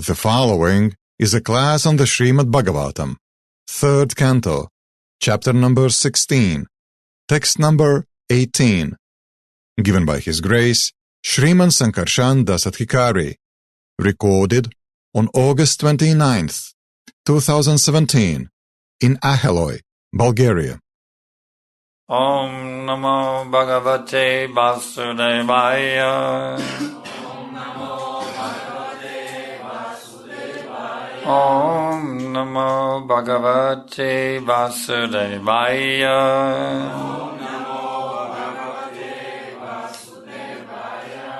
The following is a class on the Srimad Bhagavatam, 3rd Canto, chapter number 16, text number 18, given by His Grace, Sriman Sankarshan Das Adhikari, recorded on August 29th, 2017, in Aheloy, Bulgaria. Om Namo Bhagavate Vasudevaya. Om Namo Bhagavate Vasudevaya.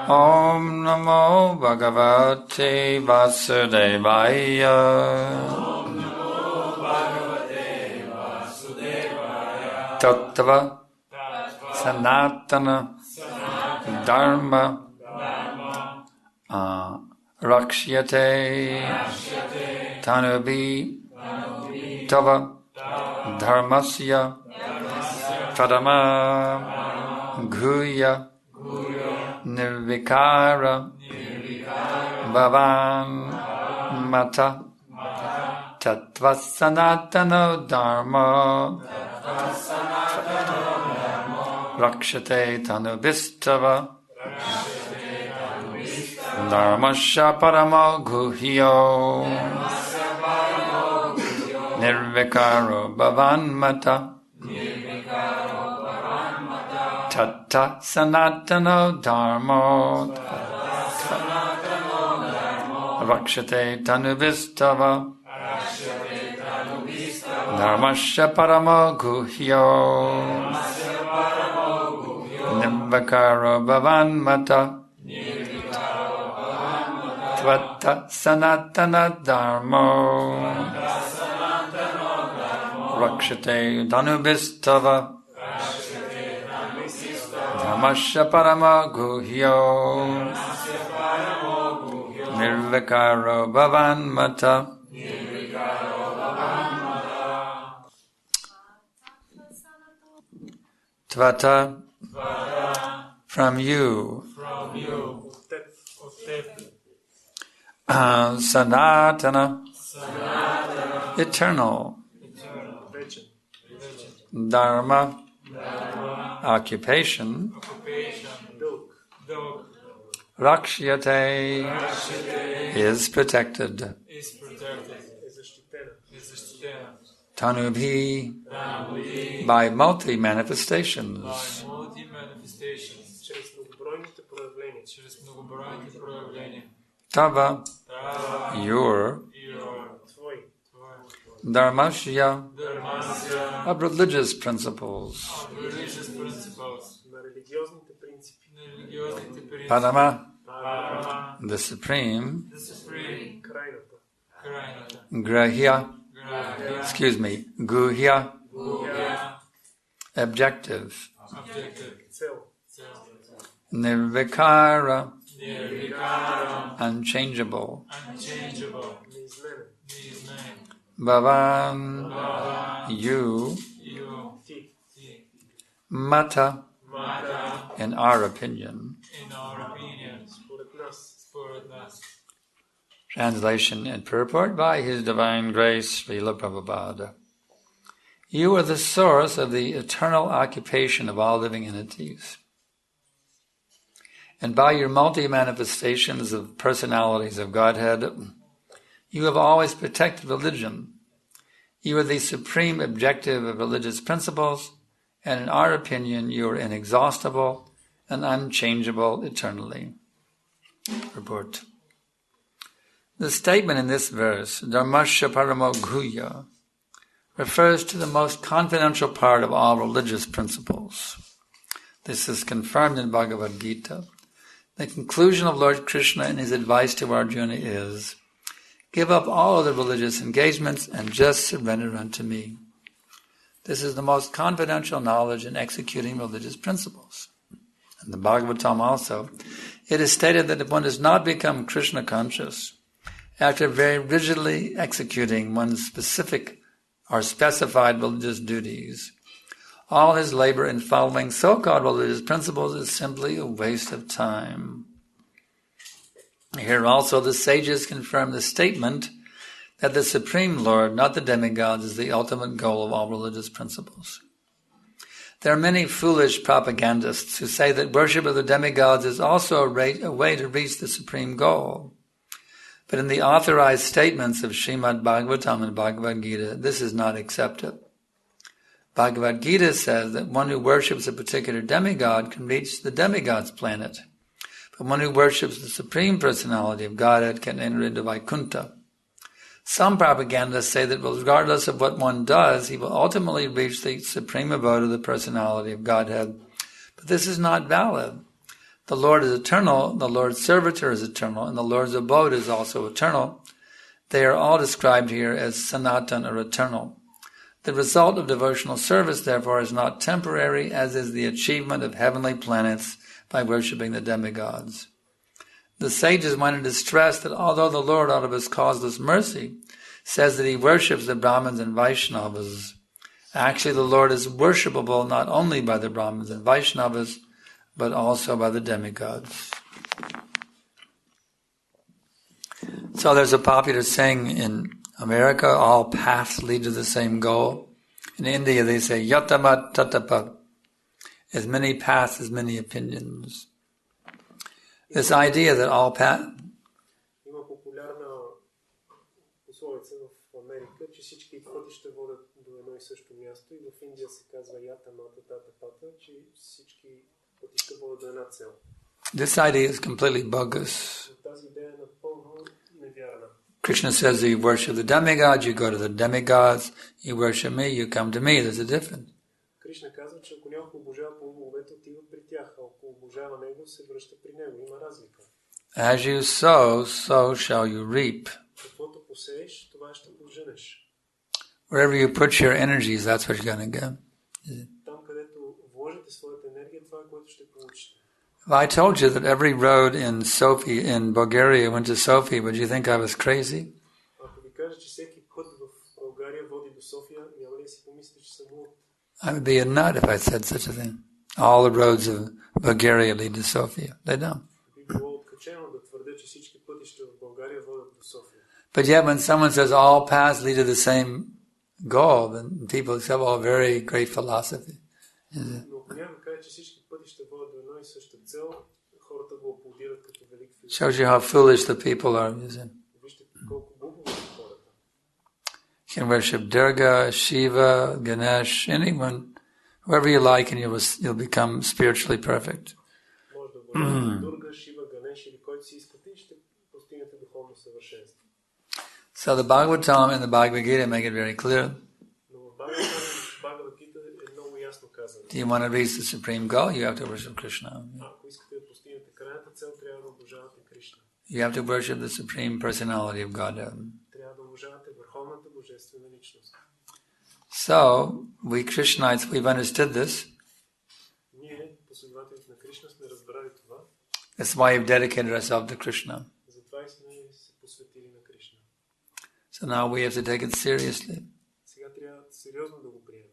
Om Namo Bhagavate Vasudevaya. Tattva Sanatana Dharma Rakshyate Tanubi Tava Dharmasya Pradama Guya Nirvikara Bhavan Mata Tattva Sanatana Dharma Rakshate Tanubhistava Dharmasya Paramo Guhyo Nirvikaro Bhavanmata Tatta Sanatano Dharmo Rakshate Tanubhistava Dharmasya Paramo Guhyo Nirvikaro Bhavanmata Tvata Sanatana Dharmo Rakshate Dhanubhistava Dharmasya Parama Guhyo Nirvikaro Bhavanmata. Tvata, from you. Sanatana, eternal. Dharma, occupation. Rakshyate, is protected. Tanubhi, by multi-manifestations. Tava, your Dharmasya, of religious principles. Parama, the supreme. Grahya, Guhya, objective. Nirvikara, unchangeable. Bhavan, you. Mata, in our opinion. Translation and purport by His Divine Grace, Srila Prabhupada. You are the source of the eternal occupation of all living entities. And by your multi-manifestations of personalities of Godhead, you have always protected religion. You are the supreme objective of religious principles, and in our opinion, you are inexhaustible and unchangeable eternally. Report. The statement in this verse, Dharmasya Paramo Guhya, refers to the most confidential part of all religious principles. This is confirmed in Bhagavad Gita. The conclusion of Lord Krishna in his advice to Arjuna is, give up all other religious engagements and just surrender unto me. This is the most confidential knowledge in executing religious principles. In the Bhagavatam also, it is stated that if one does not become Krishna conscious, after very rigidly executing one's specific or specified religious duties, all his labor in following so-called religious principles is simply a waste of time. Here also the sages confirm the statement that the Supreme Lord, not the demigods, is the ultimate goal of all religious principles. There are many foolish propagandists who say that worship of the demigods is also a way to reach the supreme goal. But in the authorized statements of Srimad Bhagavatam and Bhagavad Gita, this is not accepted. Bhagavad Gita says that one who worships a particular demigod can reach the demigod's planet. But one who worships the Supreme Personality of Godhead can enter into Vaikuntha. Some propagandists say that regardless of what one does, he will ultimately reach the supreme abode of the Personality of Godhead. But this is not valid. The Lord is eternal, the Lord's servitor is eternal, and the Lord's abode is also eternal. They are all described here as sanatan, or eternal. The result of devotional service, therefore, is not temporary, as is the achievement of heavenly planets by worshipping the demigods. The sages wanted to stress that although the Lord, out of his causeless mercy, says that he worships the Brahmins and Vaishnavas, actually the Lord is worshipable not only by the Brahmins and Vaishnavas, but also by the demigods. So there's a popular saying in America, all paths lead to the same goal. In India they say, yatamat tatapat, as many paths as many opinions. This idea that all paths... Има популярна пословица в Америка, че всички пътища водят до едно и също място, и в Индия се казва ятамата татапата, че всички пътища водят до една цел. This idea is completely bogus. Тази идея е напълно невярна. Krishna says that you worship the demigods, you go to the demigods, you worship me, you come to me. There's a difference. Кришна казва, че ако някой обожава полубоговете, отива при тях, а ако обожава него, се връща при него. Има разлика. As you sow, so shall you reap. Каквото посееш, това ще поженеш. Wherever you put your energies, that's what you're going to get. Там, където вложите своята енергия, това е което ще получите. If I told you that every road in Sofia, in Bulgaria, went to Sofia, would you think I was crazy? Ако ви кажа, че всеки път в България води до София, няма ли си помислите, че съм луд? I would be a nut if I said such a thing. All the roads of Bulgaria lead to Sofia. They don't. Би било откачено да твърдя, че всички пътища в България водят до София. But yet when someone says all paths lead to the same goal, then people say, oh, very great philosophy. Но ако някой каже, че всички пътища водят до едно и съща цел, хората го аплодират като велик философ. Shows you how foolish the people are. Вижте колко глупави са хората. You can worship Durga, Shiva, Ganesh, anyone, whoever you like, and you'll become spiritually perfect. Може да worship Durga, Shiva, Ganesh или който си искате и ще постигнете духовно съвършенство. So the Bhagavatam and the Bhagavad Gita make it very clear. Но в Бхагавад Гита е много ясно казано. Do you want to reach the supreme goal? You have to worship Krishna. Ако искате да постигнете крайната цел, трябва да обожавате Кришна. You have to worship the supreme personality of Godhead. Трябва да обожавате върховната божествена личност. So, we Krishnaites, we've understood this. Ние, последователите на Кришна, сме разбрали това. That's why we've dedicated ourselves to Krishna. Затова и сме се посветили на Кришна. So now we have to take it seriously. Сега трябва сериозно да го приемем.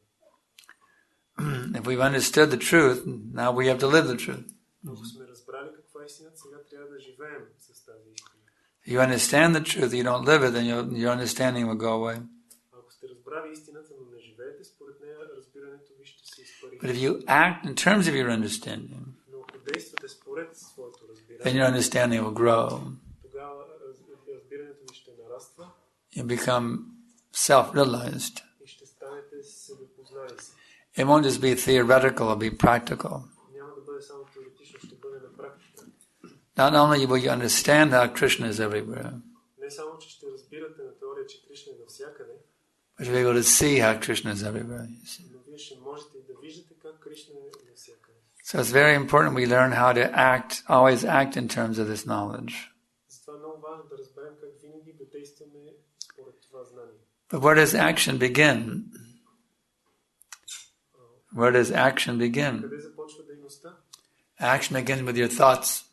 If we've understood the truth, now we have to live the truth. Ако сме разбрали каква е истината, сега трябва да живеем с тази истина. If you understand the truth, you don't live it, then your understanding will go away. Ако сте разбрали истината, но не живеете според нея, разбирането ви ще се изпари. But if you act in terms of your understanding, Но ако действате според своето разбиране, then your understanding will grow. тогава разбирането ви ще нараства. You become self-realized. И ще станете себепознали си. It won't just be theoretical, it'll be practical. Няма да бъде само теоретично, ще бъде на практика. Not only will you understand how Krishna is everywhere, Не само, че ще разбирате на теория, че Кришна е навсякъде, but you'll be able to see how Krishna is everywhere. но вие ще можете и да виждате как Кришна е навсякъде. So it's very important we learn how to act, always act in terms of this knowledge. Затова е много важно да разберем как винаги да действаме според това знание. But where does action begin? Where does action begin? Къде започва дейността? Action begins with your thoughts.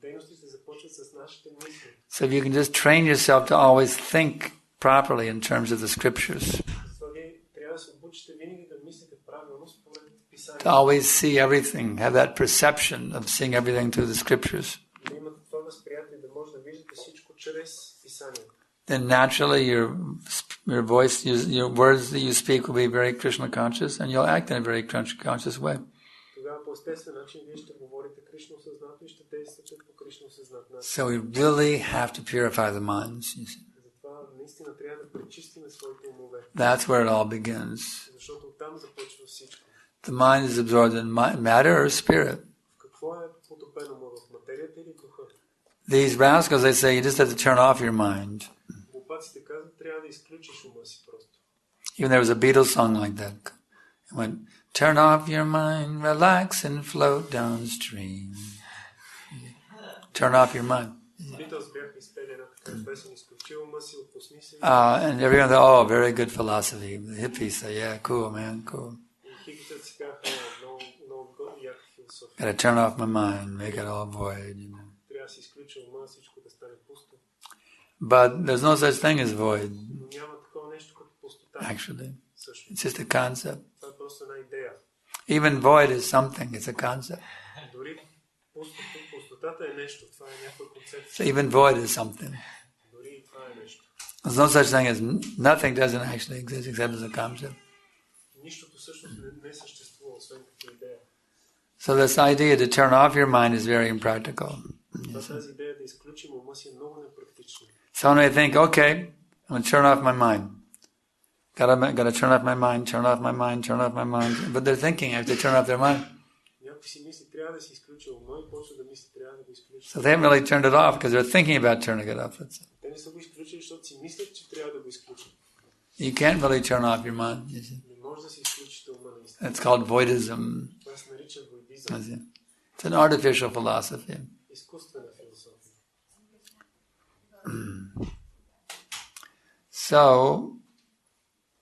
Дейностите започват с нашите мисли. So if you can just train yourself to always think properly in terms of the scriptures, Затова вие трябва да се обучите винаги да мислите правилно според to писанието. always see everything, have that perception of seeing everything through the scriptures. Да имате това възприятие, да може да без писанието. then naturally your voice, your words that you speak will be very Krishna conscious, and you'll act in a very Krishna conscious way. Тогава по естествен начин вие ще говорите Кришна осъзнато и ще действате по Кришна осъзнат начин. So we really have to purify the minds. You see. Затова наистина трябва да пречистиме своите умове. That's where it all begins. Защото оттам започва всичко. The mind is absorbed in matter or spirit. Какво е потопено му в материята или духа? These rascals, they say, you just have to turn off your mind. Глупаците казват, трябва да изключиш ума си просто. Even there was a Beatles song like that. It went, turn off your mind, relax and float downstream. Turn off your mind. Beatles бяха изпели една такава песен, изключи ума си, отпусни се. And everyone thought, oh, very good philosophy. The hippies say, yeah, cool, man, cool. И хипитът си казаха, много яка философия. Gotta turn off my mind, make it all void, you know. Трябва да си изключи ума, всичко да стане пусто. But there's no such thing as void, Но няма такова нещо като пустота. actually. Също. It's just a concept. Това е просто една идея. Even void is something, it's a concept. Дори пустотата е нещо, това е някаква концепция. So even void is something. Дори и това е нещо. There's no such thing as nothing doesn't actually exist except as a concept. Нищото всъщност не съществува, освен като идея. So this idea to turn off your mind is very impractical. Тази идея да изключим ума си е много непрактична. So when I think, okay, I'm going to turn off my mind. Gotta turn off my mind, turn off my mind, turn off my mind. But they're thinking I have to turn off their mind. Някой си мисли, трябва да си изключи ума и почва да мисли, трябва да го изключи. So they haven't really turned it off because they're thinking about turning it off. Те не са го изключили, защото си мислят, че трябва да го изключат. You can't really turn off your mind. You see. Не може да си изключите ума наистина. It's called voidism. Това се нарича войдизъм. It's an artificial philosophy. Изкуствена философия. So,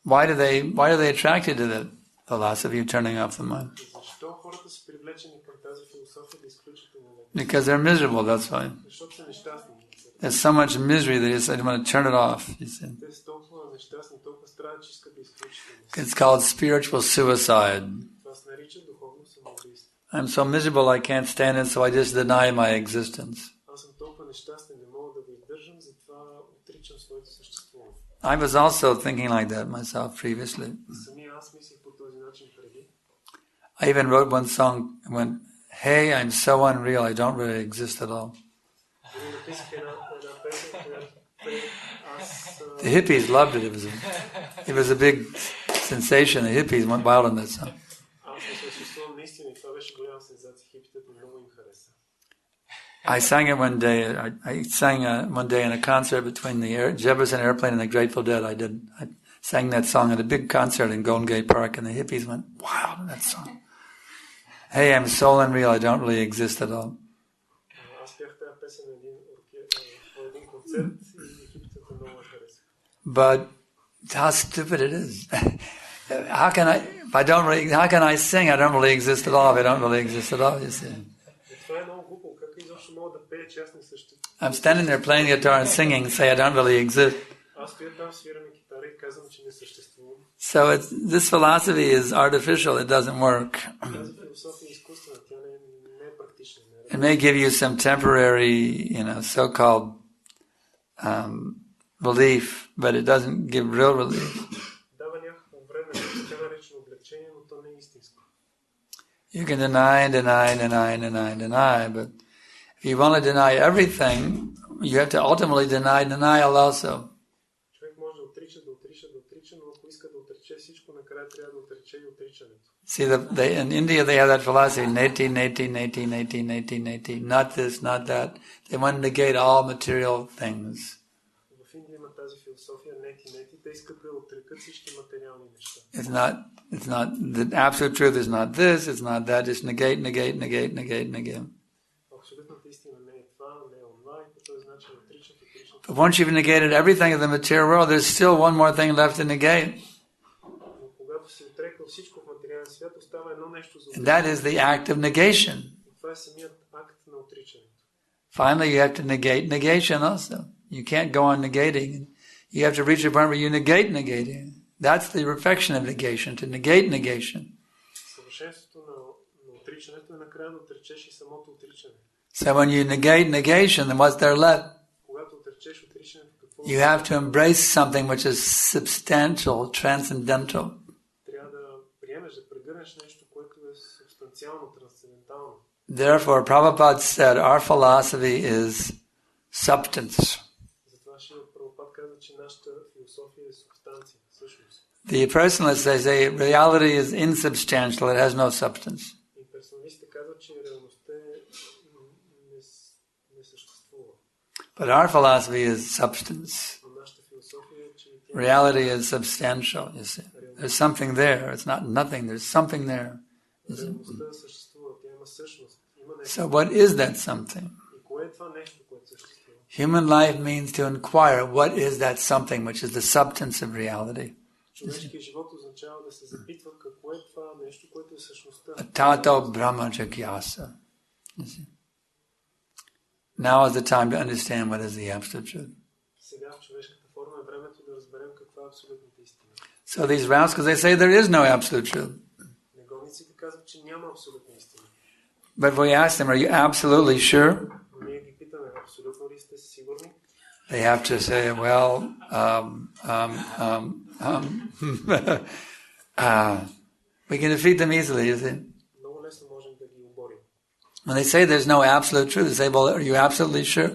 why are they attracted to the philosophy of turning off the mind? Защо хората са привлечени към тази философия да изключат умовете? Because they're miserable, that's why. Защото са нещастни. There's so much misery that they want to turn it off. You see. Те са толкова нещастни, толкова страдат, че искат да изключат умовете. It's called spiritual suicide. Това се нарича духовно самоубийство. I'm so miserable I can't stand it, so I just deny my existence. Аз съм толкова нещастен, не мога да го издържам, затова отричам своето съществуване. I was also thinking like that myself previously. Самия аз мислих по този начин преди. I even wrote one song, went, hey, I'm so unreal, I don't really exist at all. Написах една песен, която аз... The hippies loved it. It was a big sensation. The hippies went wild on that song. Аз не съществувам наистина и това беше голяма сензация. Хипитът много им хареса. I sang it one day. I sang one day in a concert between the Jefferson Airplane and the Grateful Dead. I sang that song at a big concert in Golden Gate Park, and the hippies went wild on that song. Hey, I'm so unreal. I don't really exist at all. Аз пях тази песен на един концерт и хипитът много хареса. But how stupid it is! How can I sing? I don't really exist at all. If I don't really exist at all, you see. Това е много глупо. Как изобщо мога да пея, че аз не съществувам? I'm standing there playing the guitar and singing, say I don't really exist. Аз стоя там, свирам китара и казвам, че не съществувам. So this philosophy is artificial. It doesn't work. Тази философия е изкуствена. Тя не е практична. It may give you some temporary, so-called relief, but it doesn't give real relief. Дава някакво време, така наречено облегчение, но то не е истинско. You can deny, but if you want to deny everything, you have to ultimately deny denial also. Човек може да отрича, но ако иска да отрече всичко, накрая трябва да отрече и отричането. See, in India they have that philosophy, neti, not this, not that. They want to negate all material things. В Индия има тази философия, нети, те искат да отрекат всички материални неща. It's not, the absolute truth is not this, it's not that, just negate. Абсолютната истина не е това, не е онова и по този начин отричат. But once you've negated everything of the material world, there's still one more thing left to negate. Но когато се отрекал всичко в материалния свят, остава едно нещо за And that is the act of negation. това е самият акт на отричането. Finally, you have to negate negation also. You can't go on negating. You have to reach a point where you negate negating. That's the perfection of negation, to negate negation. Съвършенството на отричането е накрая да отречеш и самото отричане. So when you negate negation, then what's there left? Когато отречеш You have to embrace something which is substantial, transcendental. Therefore, Prabhupada said our philosophy is substance. The personalists, they say reality is insubstantial, it has no substance. But our philosophy is substance. Reality is substantial, you see. There's something there. It's not nothing. There's something there. So what is that something? Human life means to inquire what is that something which is the substance of reality. Tato Brahma Jigyasa. Now is the time to understand what is the absolute truth. So these rascals, they say there is no absolute truth. But we ask them, are you absolutely sure? They have to say, well, we can defeat them easily, you see. When they say there's no absolute truth, they say, well, are you absolutely sure?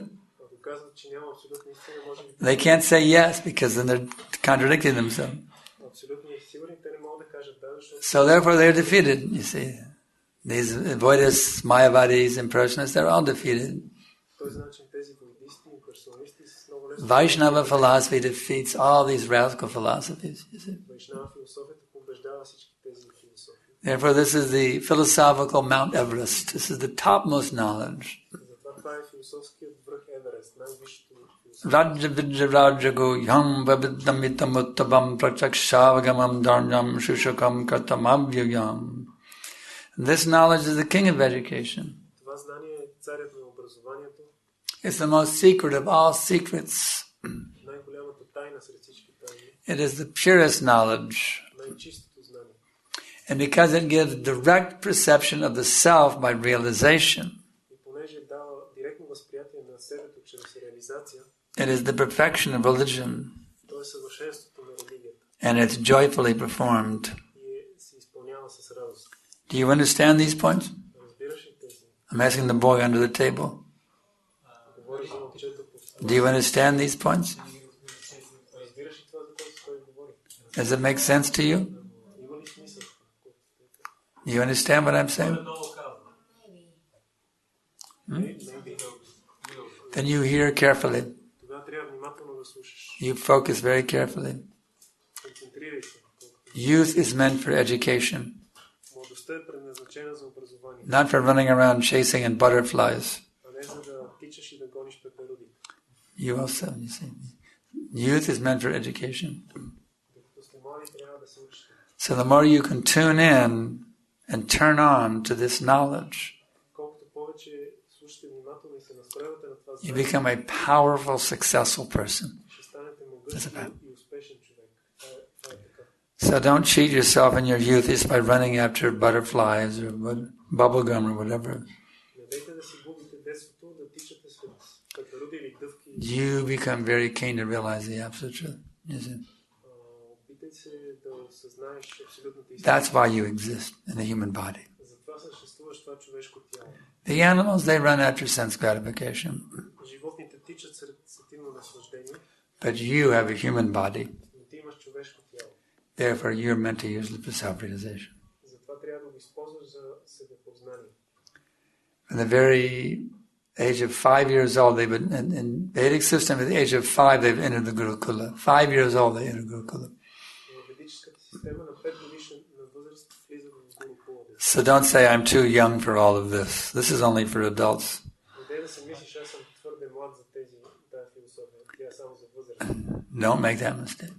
They can't say yes, because then they're contradicting themselves. So therefore they're defeated, you see. These Buddhists, Mayavadis, impressionists, they're all defeated. Vaishnava philosophy defeats all these rascal philosophies, you see. Therefore this is the philosophical Mount Everest. This is the topmost knowledge. Rajya Vidrajago Yam Vabidamitamuttabam Prachakshagamam Dharnyam Shushakam Kartamavyayam. This knowledge is the king of education. It's the most secret of all secrets. It is the purest knowledge. And because it gives direct perception of the self by realization, it is the perfection of religion, and it's joyfully performed. Do you understand these points? I'm asking the boy under the table. Do you understand these points? Does it make sense to you? You understand what I'm saying? Then you hear carefully. You focus very carefully. Youth is meant for education, not for running around chasing in butterflies. You also, you see. Youth is meant for education. So the more you can tune in and turn on to this knowledge, you become a powerful, successful person. So don't cheat yourself in your youth just by running after butterflies or bubble gum or whatever. You become very keen to realize the absolute truth. That's why you exist in the human body. The animals, they run after sense gratification. But you have a human body. Therefore, you're meant to use it for self-realization. From the very age of 5 years old, they've been in Vedic system. At the age of 5, they've entered the Gurukula. 5 years old, they enter Gurukula. So don't say I'm too young for all of this. This is only for adults. Don't make that mistake.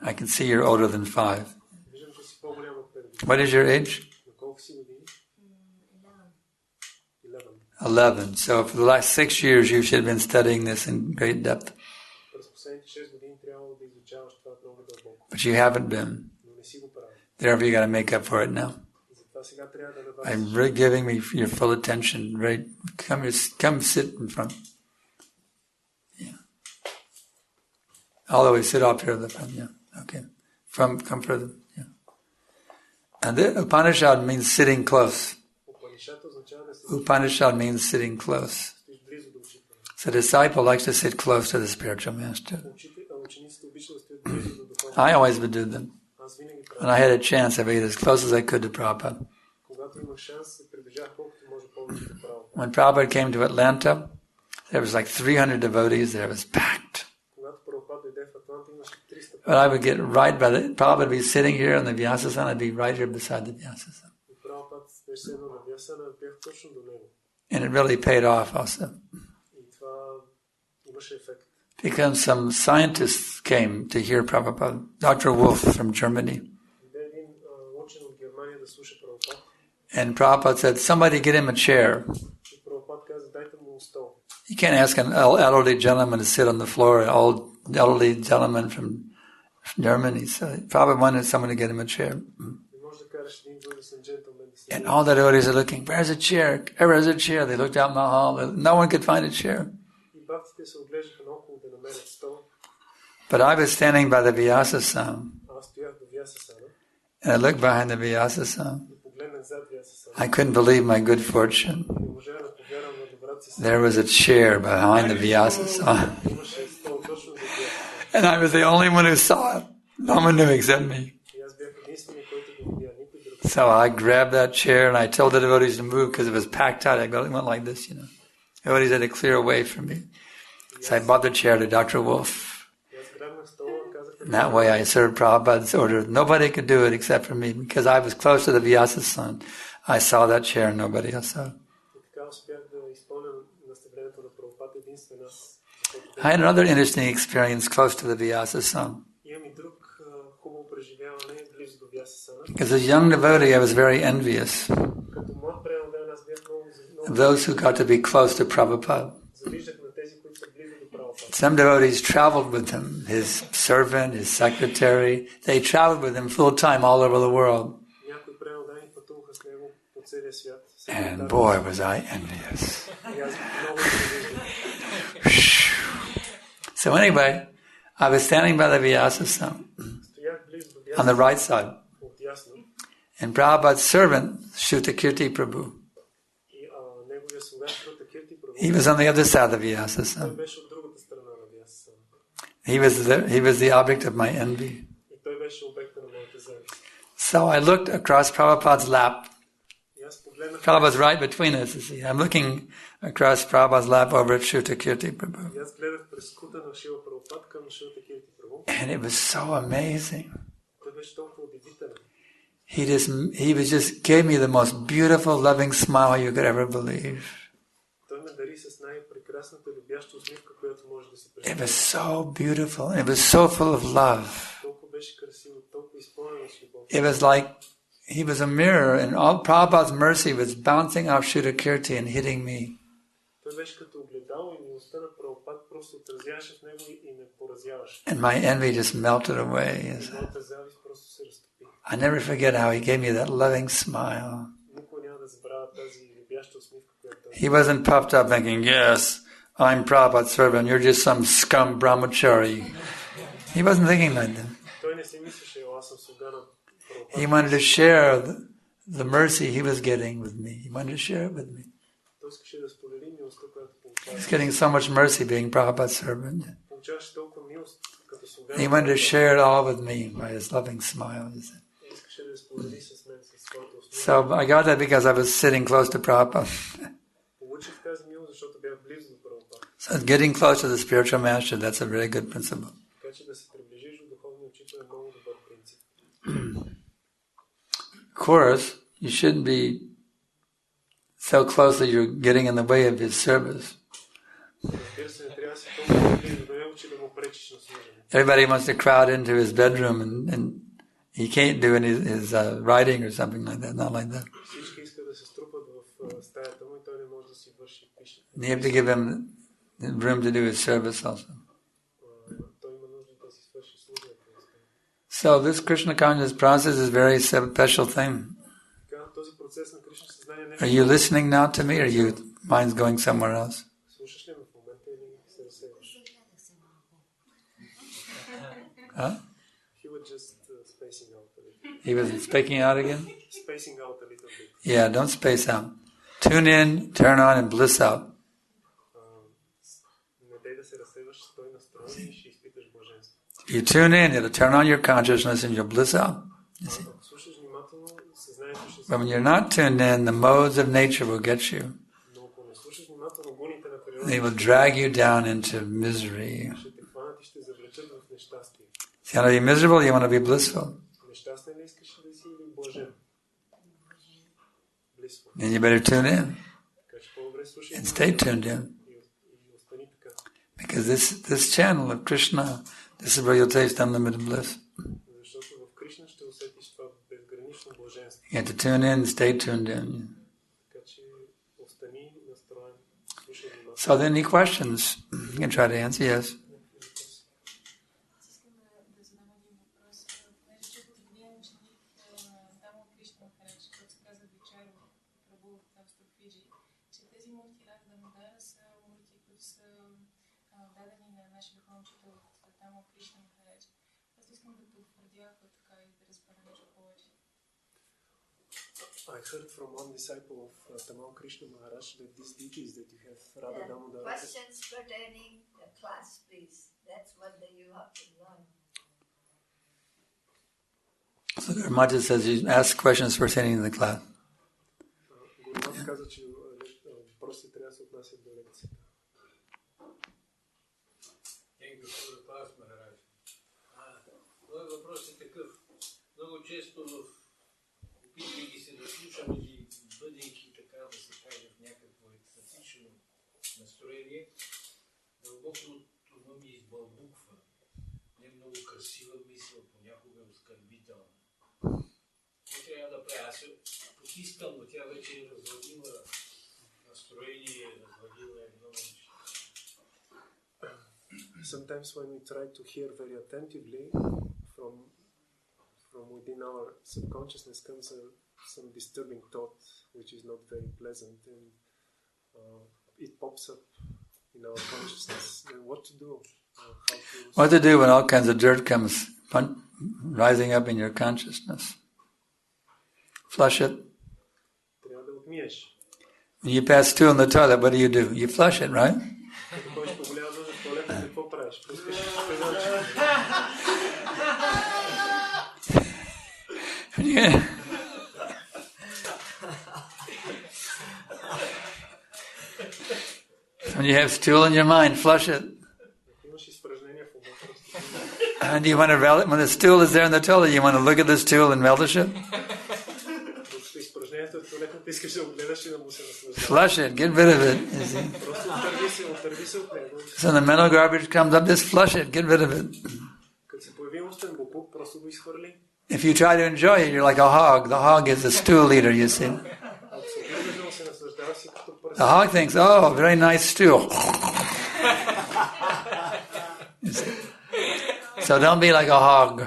I can see you're older than 5. What is your age? 11. So for the last 6 years you should have been studying this in great depth. But you haven't been. Therefore you got to make up for it now. I'm giving me your full attention. Right? Come sit in front. Although we sit up here at the front, yeah. Okay. Come further, yeah. And the Upanishad means sitting close. Upanishad means sitting close. So the disciple likes to sit close to the spiritual master. I always would do them. When I had a chance, I would get as close as I could to Prabhupada. When Prabhupada came to Atlanta, there was like 300 devotees there. It was packed. But I would get right by the... Prabhupada would be sitting here on the Vyasasana. I'd be right here beside the Vyasasana. And it really paid off also. Because some scientists came to hear Prabhupada. Dr. Wolf from Germany. And Prabhupada said, somebody get him a chair. You can't ask an elderly gentleman to sit on the floor, an old elderly gentleman from Germany. So Prabhupada wanted someone to get him a chair. And all the devotees are looking, where's a chair? Where's a chair? They looked out in the hall. No one could find a chair. But I was standing by the Vyasasana. And I looked behind the Vyasasana. I couldn't believe my good fortune. There was a chair behind the Vyasasana. And I was the only one who saw it. No one knew except me. So I grabbed that chair and I told the devotees to move because it was packed out. I went like this, Devotees had to clear a way for me. So I brought the chair to Dr. Wolf. And that way I served Prabhupada's order. Nobody could do it except for me because I was close to the Vyasasana. I saw that chair and nobody else saw it. I had another interesting experience close to the Vyasasana. As a young devotee, I was very envious of those who got to be close to Prabhupada. Some devotees traveled with him, his servant, his secretary. They traveled with him full time all over the world. And boy, was I envious. So anyway, I was standing by the Vyasasana on the right side. And Prabhupada's servant, Shrutakirti Prabhu, he was on the other side of the Vyasasana. He was the object of my envy. So I looked across Prabhupada's lap. Prabhupada's right between us, you see. I'm looking across Prabhupada's lap over at Shrutakirti Prabhu. And it was so amazing. He just gave me the most beautiful, loving smile you could ever believe. It was so beautiful. It was so full of love. It was like he was a mirror, and all Prabhupada's mercy was bouncing off Shrutakirti and hitting me. And my envy just melted away. I never forget how he gave me that loving smile. He wasn't puffed up thinking, yes, I'm Prabhupada's servant, you're just some scum brahmachari. He wasn't thinking like that. He wanted to share the mercy he was getting with me. He wanted to share it with me. He was getting so much mercy being Prabhupada's servant. He wanted to share it all with me by his loving smile. So I got that because I was sitting close to Prabhupada. So getting close to the spiritual master, that's a very good principle. Of course, you shouldn't be so close that you're getting in the way of his service. Everybody wants to crowd into his bedroom and he can't do any his writing or something like that. Not like that. You have to give him room to do his service also. So this Krishna consciousness process is a very special thing. Are you listening now to me, or your mind's going somewhere else? Huh? He was just spacing out a little. He was speaking out again? Spacing out a little bit. Yeah, don't space out. Tune in, turn on, and bliss out. You tune in, it'll turn on your consciousness and you'll bliss out. You see? But when you're not tuned in, the modes of nature will get you. They will drag you down into misery. So you want to be miserable, you want to be blissful. Then you better tune in. And stay tuned in. Because this channel of Krishna, this is where you'll taste unlimited bliss. You have to tune in, stay tuned in. So then any questions? You can try to answer, yes. I heard from one disciple of Tamal Krishna Maharaj that these deities that you have, Radha Damodara. Questions pertaining to the class, please. That's what you have to learn. So Guru says you ask questions pertaining to the class. Guru каза, че просто трябва да се отнасят до лекцията. Моят въпрос е такъв. Много често опитвайки се да слушам или бъдейки така да се каже в някакво екстатично настроение, дълбоко това ми избълбуква. Не много красива мисъл, понякога оскърбителна. Не трябва да правя. Аз се потискам, но тя вече е развалила настроение, развалила едно нещо. Sometimes when we try to hear very attentively, from within our subconsciousness comes some disturbing thought, which is not very pleasant, and it pops up in our consciousness. And what to do? What to do when all kinds of dirt comes rising up in your consciousness? Flush it. When you pass stool in the toilet, what do? You flush it, right? When you have stool in your mind, flush it. And do you want to relish, when the stool is there in the toilet, you want to look at the stool and relish it? Flush it, get rid of it. You see? So the mental garbage comes up, just flush it, get rid of it. If you try to enjoy it, you're like a hog. The hog is the stool eater, you see. The hog thinks, oh, very nice stool. You see? So don't be like a hog.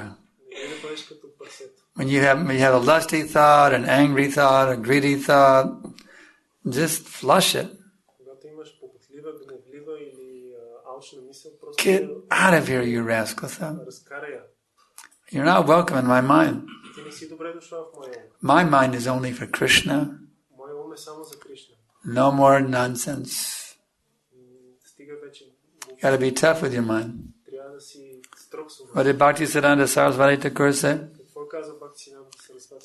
When you have a lusty thought, an angry thought, a greedy thought, just flush it. Get out of here, you rascal son. You're not welcome in my mind. My mind is only for Krishna. No more nonsense. You got to be tough with your mind. What did Bhaktisiddhanta Saraswati Thakur say?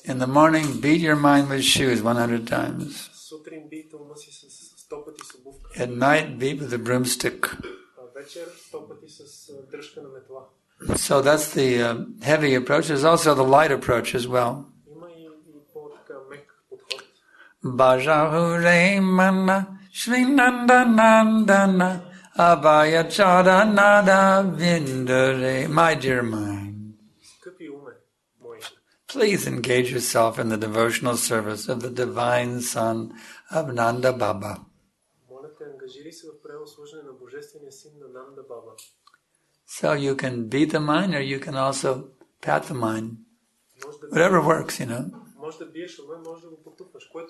In the morning, beat your mind with shoes 100 times. At night, beat with a broomstick. So that's the heavy approach. There's also the light approach as well. Bhajahure mana Shrinanda Nandana Abhaya Charanada Vindare. My dear mind, please engage yourself in the devotional service of the divine son of Nanda Baba. So you can beat the mind or you can also pat the mind. Whatever works, you know.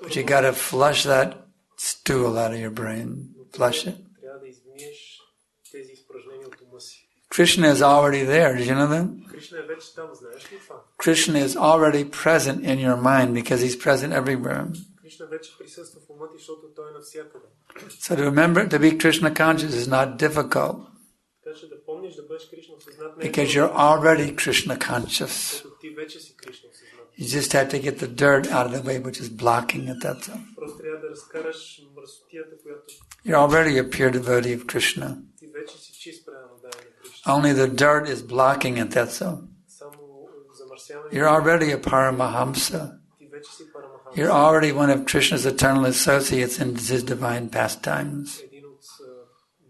But you got to flush that stool out of your brain. Flush it. Krishna is already there. Did you know that? Кришна е вече там, знаеш ли това? Krishna is already present in your mind because he's present everywhere. Кришна вече присъства в ума ти, защото той е навсякъде. So to remember to be Krishna conscious is not difficult Така че да помниш да бъдеш Кришна осъзнат, because you're already Krishna conscious. защото ти вече си Кришна осъзнат. You just have to get the dirt out of the way, which is blocking it. That's all. Просто трябва да разкараш мръсотията, която You're already a pure devotee of Krishna. ти вече си чист преданодайен на Кришна. Only the dirt is blocking it. That's all. Само замърсяване. You're already a Paramahamsa. Ти вече си Парамахамса. You're already one of Krishna's eternal associates in his divine pastimes. Един от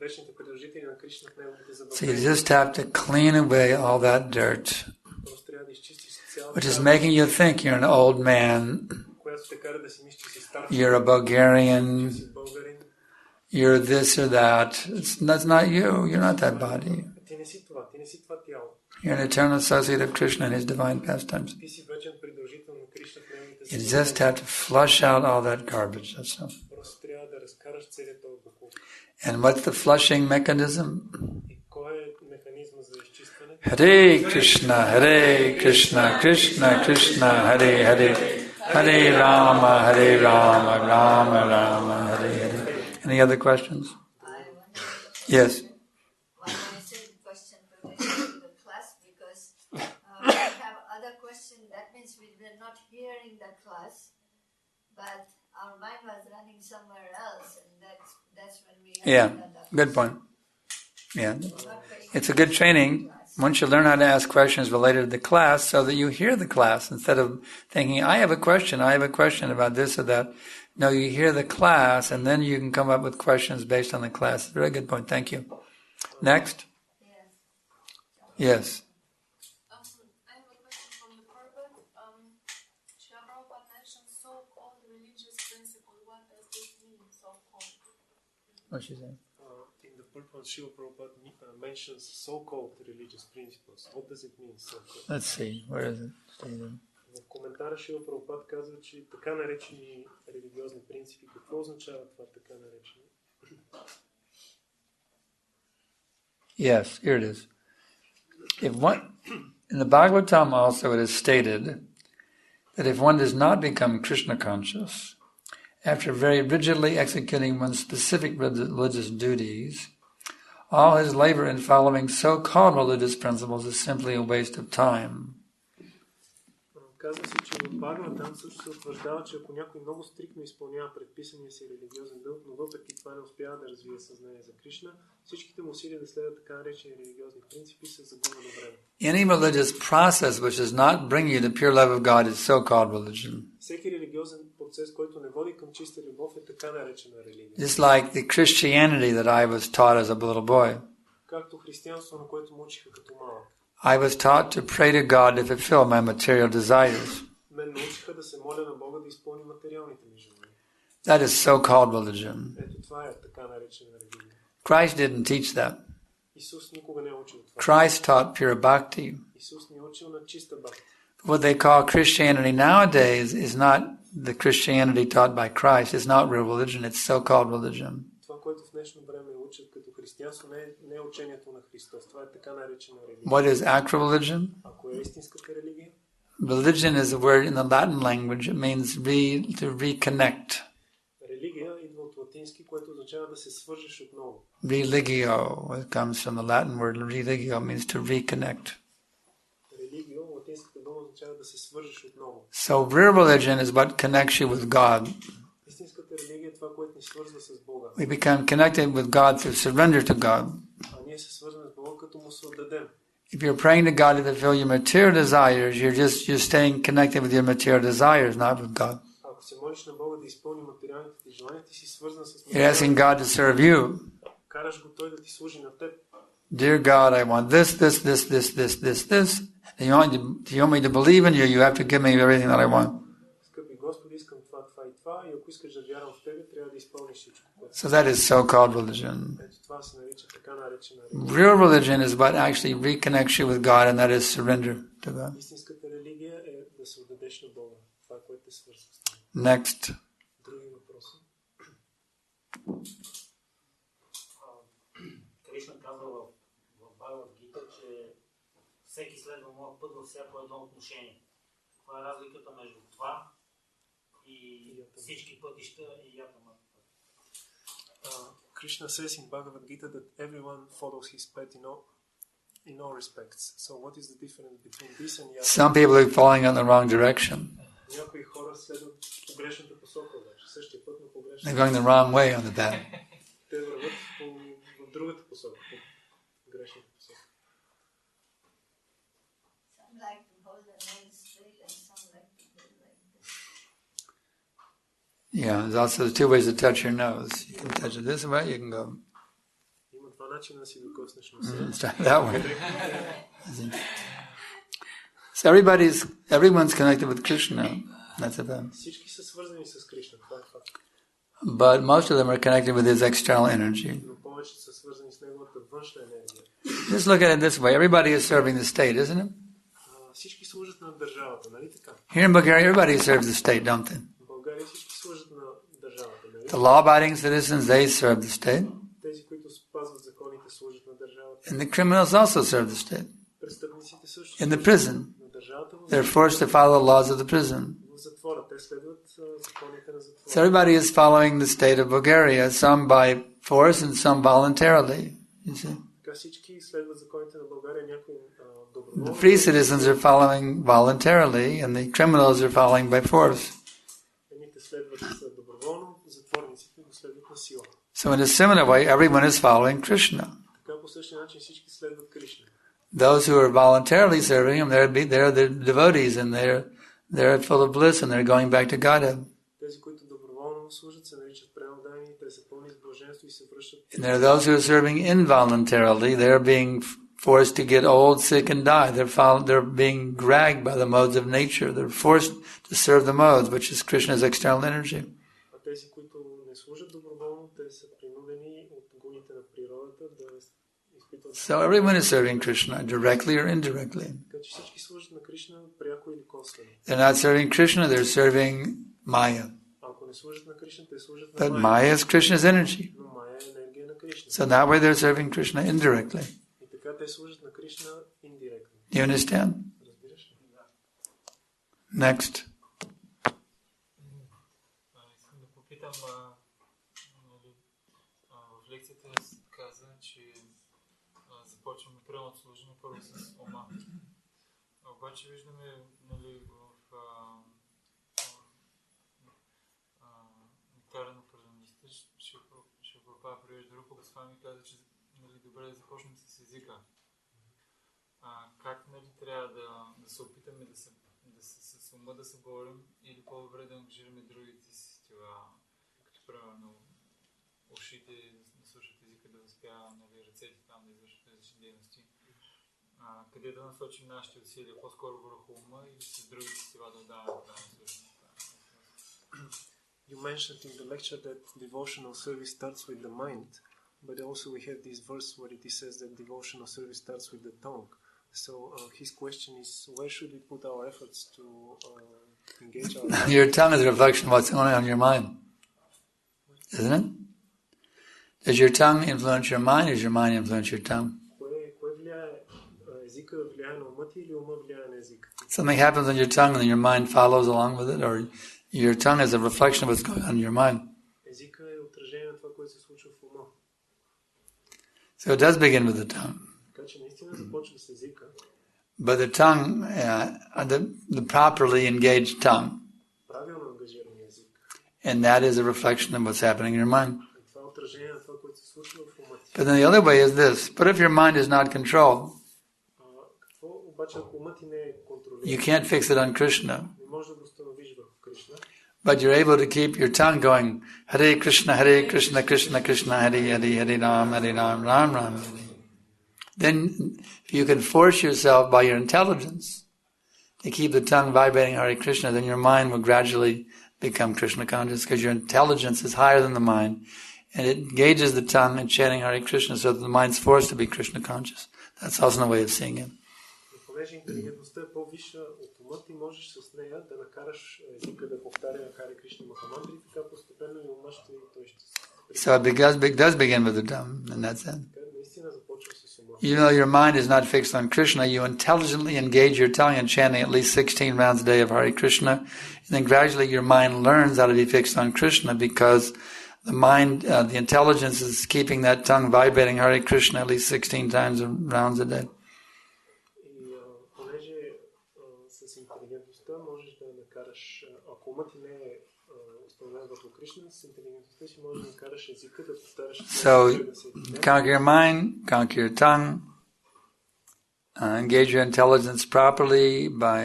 вечните придружители на Кришна в неговите So you забавления. just have to clean away all that dirt, Просто трябва да изчистиш цялата, which is making you think you're an old man, която те кара да си мислиш, че си стар, you're a Bulgarian, си българин. you're this or that. That's not you. You're not that body. Ти не си това, ти не си това тяло. You're an eternal associate of Krishna and his divine pastimes. Ти си вечен придружител на Кришна в неговите You забавления. just have to flush out all that garbage. That's all. Просто трябва да разкараш целият този буклук. And what's the flushing mechanism? И кой е механизма за изчистване? Hare Krishna, Hare Krishna, Krishna Krishna, Hare Hare, Hare Rama, Rama Rama, Hare Hare. Any other questions? I wonder Yes. why I said question related to the class because we have other question. That means we were not hearing the class, but our mind was running somewhere else, and that's when we Yeah, had the good point. Yeah. not paying It's a good training once you learn how to ask questions related to the class so that you hear the class instead of thinking, I have a question about this or that. No, you hear the class and then you can come up with questions based on the class. Very good point. Thank you. Next. Yes. Yes. I have a question from the purport. Srila Prabhupada mentioned so-called religious principle. What does this mean, so-called? What's she saying? In the purport, Srila Prabhupada mentions so-called religious principles. What does it mean, so-called? Let's see. Where is it stated? В коментара Шрила Прабхупад казва, че така наречени религиозни принципи, какво означава това така наречени? Yes, here it is. If one, in the Bhagavatam also it is stated that if one does not become Krishna conscious, after very rigidly executing one's specific religious duties, all his labor in following so-called religious principles is simply a waste of time. Казва се, че в Бхагаватам също се утвърждава, че ако някой много стриктно изпълнява предписания си религиозен дълг, но въпреки това не успява да развие съзнание за Кришна, всичките му усилия да следват така наречени религиозни принципи са загубено време. Any religious process which does not bring you to pure love of God is so-called religion. Всеки религиозен процес, който не води към чиста любов, е така наречена религия. Just like the Christianity that I was taught as a little boy. Както християнство, на което му учиха като малък. I was taught to pray to God to fulfill my material desires. Мен научиха да се моля на Бога да изпълни материалните ми желания. That is so-called religion. Ето това е така наречена религия. Christ didn't teach that. Исус никога не е учил това. Christ taught pure bhakti. Исус ни е учил на чиста бхакти. What they call Christianity nowadays is not the Christianity taught by Christ. It's not real religion. It's so-called religion. Това, което в днешно време учат като християнство, не е учението на Христос. Това е така наречена религия. What is actual religion? Ако е истинската религия, Religion is a word in the Latin language. It means to reconnect. религия идва от латински, което означава да се свържеш отново. Religio. It comes from the Latin word religio, means to reconnect. Религио, латинската дума означава да се свържеш отново. So real religion is what connects you with God. Истинската религия е това, което ни свързва с Бога. We become connected with God through surrender to God. А ние се свързваме с Бога, като му се отдадем. If you're praying to God to fulfill your material desires, you're staying connected with your material desires, not with God. Ако се молиш на Бога да изпълни материалните ти желания, ти си свързан с You're asking God to serve you. Караш го той да ти служи на теб. Dear God, I want this. And you want me to believe in you, you have to give me everything that I want. Скъпи Господи, искам това и това, и ако искаш да вярвам в Тебе, трябва да изпълниш всичко. So that is so-called religion. Ето това се нарича така наречена религия. Real religion is what actually reconnects you with God, and that is surrender to God. Истинската религия е да се отдадеш на Бога. Това, което те свързва с теб. Next. Други въпроси? Кришна казва в Бхагавад Гита, всеки следва моят път във всяко едно отношение. Каква е разликата между това и всички пътища и ятамата? Krishna says in Bhagavad Gita that everyone follows his path in all respects. So what is the difference between this and yatama? Some people are falling in the wrong direction. Някои хора следват погрешната посока, обаче. Същия път, но погрешната. They're going the wrong way on the path. Те върват в другата посока, по грешната посока. Some like to hold their nose straight and some like to hold like this. Yeah, there's also two ways to touch your nose. You can touch it this way, you can go Има два начина да си докоснеш носа. that way. So everyone's connected with Krishna. That's a fact. Всички са свързани с Кришна, това е факт. But most of them are connected with his external energy. Но повечето са свързани с неговата външна енергия. Just look at it this way. Everybody is serving the state, isn't it? Всички служат на държавата, нали така? Here in Bulgaria, everybody serves the state, don't they? В България всички служат на държавата, нали? The law-abiding citizens, they serve the state. Тези, които спазват законите, служат на държавата. And the criminals also serve the state. Престъпниците също In the prison, на държавата. they're forced to follow the laws of the prison. В затвора те следват законите на затвора. So everybody is following the state of Bulgaria, some by force and some voluntarily. You see? Така всички следват законите на България, някои доброволно. The free citizens are following voluntarily, and the criminals are following by force. Едните следват доброволно, затворниците го следват на сила. So in a similar way, everyone is following Krishna. Така по същия начин всички следват Кришна. Those who are voluntarily serving him, they're the devotees, and they're full of bliss, and they're going back to Godhead. Тези, които доброволно служат, се наричат преодани, те са пълни с блаженство и се връщат. And there are those who are serving involuntarily. They're being forced to get old, sick, and die. They're being dragged by the modes of nature. They're forced to serve the modes, which is Krishna's external energy. А тези, които не служат доброволно, те са принудени от гоните на природата да изпитват. So everyone is serving Krishna, directly or indirectly. Така че всички служат на Кришна пряко или косвено. They're not serving Krishna, they're serving Maya. Ако не служат на Кришна, те служат на But Майя. Maya is Krishna's energy. Но Майя е енергия на Кришна. So that way they're serving Krishna indirectly. И така те служат на Кришна индиректно. Do you understand? Разбираш ли? Next. Искам да попитам, в лекцията каза, че започваме правилното служение първо с ума. Обаче виждаме, нали, в Нектара на празаниците, Шилпрапада привежда Рупа Госвами и каза, че, нали, добре да започнем с езика. Как, нали, трябва да се опитаме с ума да се борим, или по-добре да ангажираме другите си тела, като примерно ушите да слушат езика, да възпява, нали, ръцете там да извършат различни дейности. Къде да насочим нашите усилия? По-скоро върху ума или с другите си тела да отдаваме правилно служение? You mentioned in the lecture that devotional service starts with the mind, but also we have this verse where it says that devotional service starts with the tongue. So his question is, where should we put our efforts to engage our tongue? Your tongue is a reflection of what's going on in your mind. Isn't it? Does your tongue influence your mind, or does your mind influence your tongue? Кое влияе? Езика влияе на ума ти или ума влияе на езика? Something happens on your tongue and then your mind follows along with it, or your tongue is a reflection of what's going on in your mind. Езика е отражение на това, което се случва в ума. So it does begin with the tongue. Така че наистина започва с езика. But the tongue, the properly engaged tongue, Правилно ангажиран език. and that is a reflection of what's happening in your mind. Това е отражение на това, което се случва в ума ти. But then the other way is this. But if your mind is not controlled, Какво обаче, ако умът ти не е контролиран, you can't fix it on Krishna. не можеш да го установиш върху Кришна, But you're able to keep your tongue going, Hare Krishna, Krishna Krishna, Hare Hare, Hare Ram, Ram Ram, Hare. Then if you can force yourself by your intelligence to keep the tongue vibrating Hare Krishna, then your mind will gradually become Krishna conscious, because your intelligence is higher than the mind, and it engages the tongue in chanting Hare Krishna so that the mind's forced to be Krishna conscious. That's also a way of seeing it. понеже интелигентността е по-висша от ума, ти можеш с нея да накараш езика да повтаря Харе Кришна Махамантри и така постепенно и ума ще той ще се. So it does begin with the tongue in that sense. Наистина започва с ума. Even though your mind is not fixed on Krishna, you intelligently engage your tongue in chanting at least 16 rounds a day of Hare Krishna, and then gradually your mind learns how to be fixed on Krishna because the mind, the intelligence is keeping that tongue vibrating Hare Krishna at least 16 times rounds a day. И понеже с интелигентността можеш да накараш, ако умът ти не е установен върху Кришна, с интелигентността си можеш да накараш езика да повтаряш. So, conquer your mind, conquer your tongue, engage your intelligence properly by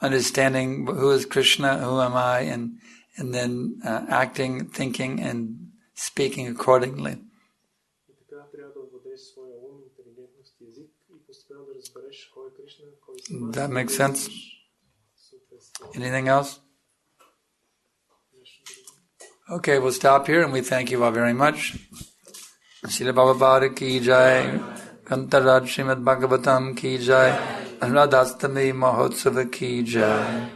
understanding who is Krishna, who am I, and then acting, thinking, and speaking accordingly. И така трябва да овладееш своя ум, интелигентност и език и постепенно да разбереш кой е Кришна, кой си. That makes sense? Anything else? Okay, we'll stop here and we thank you all very much. Srila Prabhupada ki jai, Kantaraj Srimad Bhagavatam ki jai, Radhastami Mahotsava ki jai.